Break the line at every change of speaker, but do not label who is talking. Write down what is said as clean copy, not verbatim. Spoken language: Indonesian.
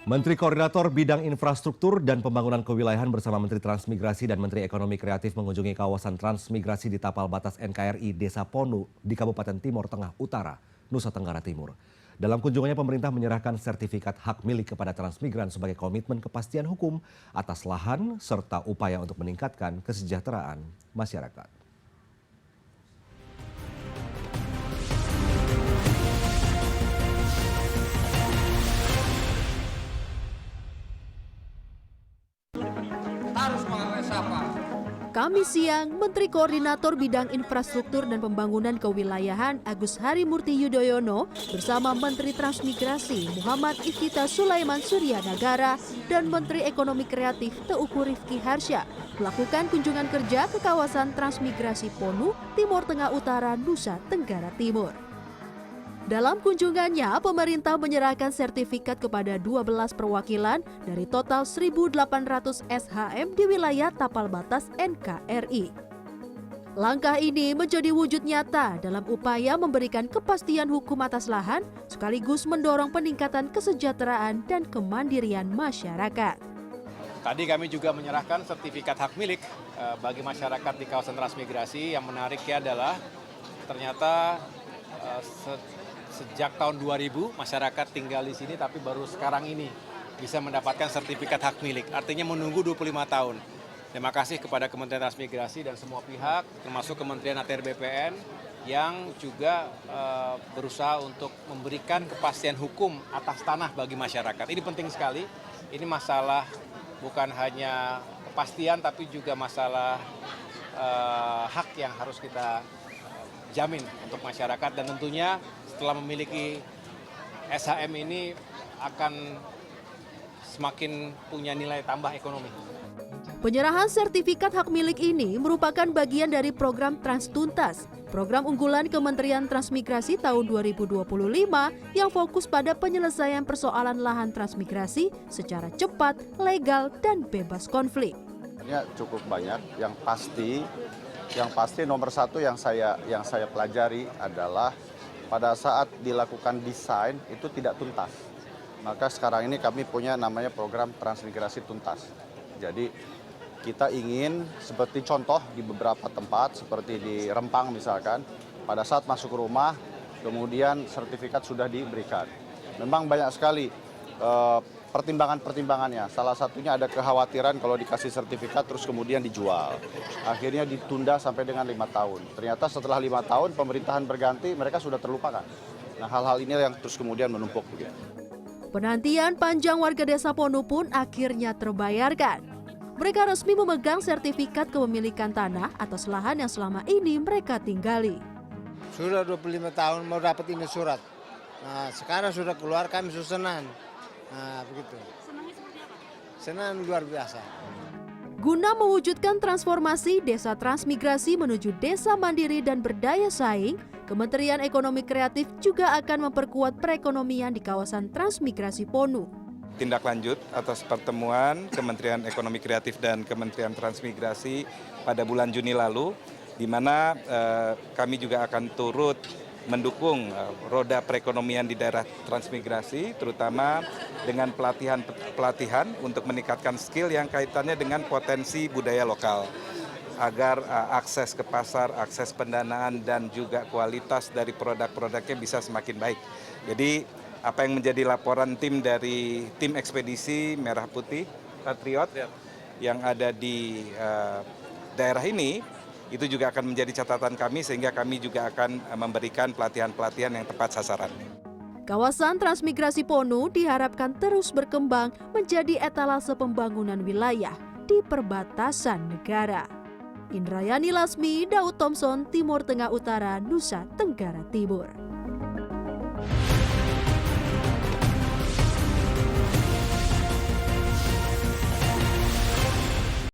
Menteri Koordinator Bidang Infrastruktur dan Pembangunan Kewilayahan bersama Menteri Transmigrasi dan Menteri Ekonomi Kreatif mengunjungi kawasan transmigrasi di tapal batas NKRI Desa Ponu di Kabupaten Timor Tengah Utara, Nusa Tenggara Timur. Dalam kunjungannya pemerintah menyerahkan sertifikat hak milik kepada transmigran sebagai komitmen kepastian hukum atas lahan serta upaya untuk meningkatkan kesejahteraan masyarakat.
Kamis siang, Menteri Koordinator Bidang Infrastruktur dan Pembangunan Kewilayahan Agus Harimurti Yudhoyono bersama Menteri Transmigrasi Muhammad Iftithah Sulaiman Suryanagara dan Menteri Ekonomi Kreatif Teuku Rifki Harsha melakukan kunjungan kerja ke kawasan transmigrasi Ponu, Timor Tengah Utara, Nusa Tenggara Timur. Dalam kunjungannya, pemerintah menyerahkan sertifikat kepada 12 perwakilan dari total 1.800 SHM di wilayah tapal batas NKRI. Langkah ini menjadi wujud nyata dalam upaya memberikan kepastian hukum atas lahan, sekaligus mendorong peningkatan kesejahteraan dan kemandirian masyarakat.
Tadi kami juga menyerahkan sertifikat hak milik bagi masyarakat di kawasan transmigrasi. Yang menariknya adalah ternyata sejak tahun 2000 masyarakat tinggal di sini, tapi baru sekarang ini bisa mendapatkan sertifikat hak milik. Artinya menunggu 25 tahun. Terima kasih kepada Kementerian Transmigrasi dan semua pihak, termasuk Kementerian ATR BPN yang juga berusaha untuk memberikan kepastian hukum atas tanah bagi masyarakat. Ini penting sekali. Ini masalah bukan hanya kepastian, tapi juga masalah hak yang harus kita jamin untuk masyarakat, dan tentunya setelah memiliki SHM ini akan semakin punya nilai tambah ekonomi.
Penyerahan sertifikat hak milik ini merupakan bagian dari program Transtuntas, program unggulan Kementerian Transmigrasi tahun 2025 yang fokus pada penyelesaian persoalan lahan transmigrasi secara cepat, legal, dan bebas konflik.
Cukup banyak, yang pasti nomor satu yang saya pelajari adalah pada saat dilakukan desain itu tidak tuntas. Maka sekarang ini kami punya namanya program transmigrasi tuntas. Jadi kita ingin seperti contoh di beberapa tempat seperti di Rempang misalkan, pada saat masuk rumah kemudian sertifikat sudah diberikan. Memang banyak sekali pertimbangannya. Salah satunya ada kekhawatiran kalau dikasih sertifikat terus kemudian dijual. Akhirnya ditunda sampai dengan 5 tahun. Ternyata setelah 5 tahun pemerintahan berganti, mereka sudah terlupakan. Nah, hal-hal ini yang terus kemudian menumpuk begitu.
Penantian panjang warga Desa Ponu pun akhirnya terbayarkan. Mereka resmi memegang sertifikat kepemilikan tanah atas lahan yang selama ini mereka tinggali.
Sudah 25 tahun mau dapat ini surat. Nah, sekarang sudah keluar, kami sudah senang. Nah, begitu. Senangnya seperti apa? Senang luar biasa.
Guna mewujudkan transformasi desa transmigrasi menuju desa mandiri dan berdaya saing, Kementerian Ekonomi Kreatif juga akan memperkuat perekonomian di kawasan transmigrasi Ponu.
Tindak lanjut atas pertemuan Kementerian Ekonomi Kreatif dan Kementerian Transmigrasi pada bulan Juni lalu, di mana kami juga akan turut mendukung roda perekonomian di daerah transmigrasi, terutama dengan pelatihan untuk meningkatkan skill yang kaitannya dengan potensi budaya lokal, agar akses ke pasar, akses pendanaan, dan juga kualitas dari produk-produknya bisa semakin baik. Jadi apa yang menjadi laporan tim dari tim ekspedisi Merah Putih Patriot yang ada di daerah ini, itu juga akan menjadi catatan kami, sehingga kami juga akan memberikan pelatihan-pelatihan yang tepat sasaran.
Kawasan transmigrasi Ponu diharapkan terus berkembang menjadi etalase pembangunan wilayah di perbatasan negara. Indrayani Lasmi, Daud Thompson, Timor Tengah Utara, Nusa Tenggara Timur.